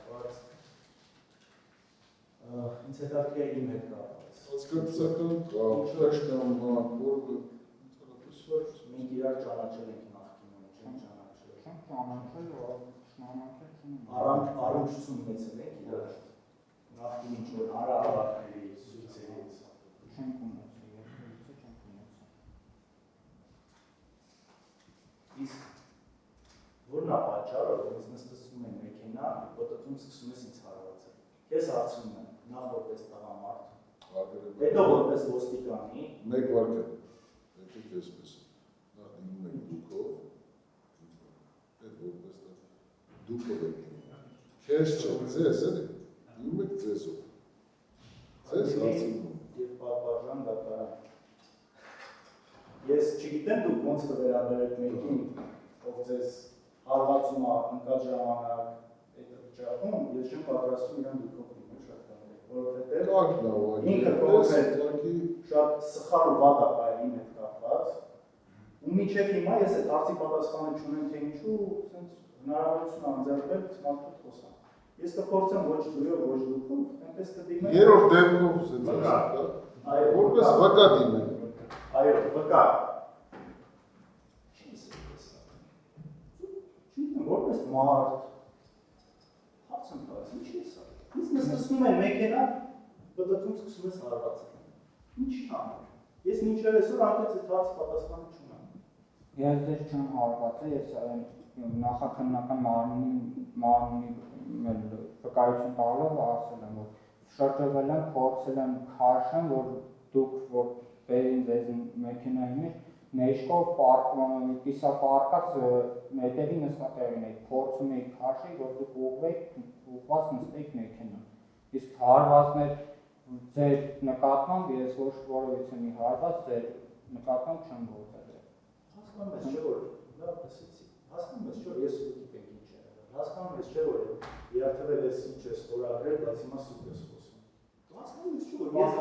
կապված, ինձ հետաքրքիր է իմ հետ կապված։ Հասկացական դաշնամակ, որը մենք իրար ճանաչել ենք նախկինում, չենք ճանաչել։ Չենք ճանաչել, ճանաչել չունենք։ Առնչություն ունեցել ենք իրար նախկին ինչ-որ հանրահավաքների ցույցերից։ Չենք ունեցել, երբևիցե չենք ունեցել։ Իսկ որն է պատճառը, որ ինձ նստում են մեքենա, պտտում սկսում ես ինձ հարվածել։ Ես հարցնում եմ, նախ որպես տղամարդ, հետո որպես ոստիկանի։ Մեկ վարկան, եկեք այսպես, նախ ինում եք դուքով, հետ որպես դուքով եք ինում, քեզ չէ, ձեզ էլի, ինում եք ձեզով, ձեզ հարցնում։ Եվ պատվարժան դատարան։ Ես չգիտեմ դուք ոնց կվերաբերեք մեկին, ով ձեզ հարվածում է ընկած ժամանակ այդ վիճակում, ես չեմ պատրաստում իրան դուքով դիմել շատ կարելի, որովհետև ինքը կողմել շատ սխալ ու վատ է իմ հետ կապված, ու մինչև հիմա ես այդ հարցի պատասխանը չունեմ, թե ինչու հնարավորություն անձեռնել մարդուց խոսամ։ Ես կփորձեմ ոչ դույով, ոչ դուքով, այնպես կդիմեմ։ Երրորդ դեպքով որպես վկա դիմել։ Այո, վկա։ Որպես մարդ, հարց եմ տալիս, ինչ ես ա։ Ինձ նստում են մեքենա, պտտում սկսում ես հարվածել։ Ինչ անել։ Ես մինչև այսօր անգամ այդ հարցի պատասխանը չունեմ։ Ես ձեզ չեմ հարվածել, ես նախաքննական մարմնի վկայություն տալով ասել եմ, որ շրջվել եմ, փորձել եմ քաշեմ, որ դուք որ բերին ձեզ մեքենայի մեջ մեջքով կիսապարկած հետևի նստատեղին եք, փորձում եք քաշել, որ դուք ուղղված նստեիք մեքենա։ Իսկ հարվածներ ձեր նկատմամբ ես ոչ որևիցե մի հարված ձեր նկատմամբ չեմ գործել։ Հասկանում ես չէ՞ որ լավ լսեցի։ Հասկանում ես չէ՞ որ ես ուտիկ եք ինչ է։ Հասկանում ես չէ՞ որ երբևէ ես ինչ ես ստորագրել, բայց հիմա սուտ ես խոսում։ Հասկանում ես չէ՞ որ ես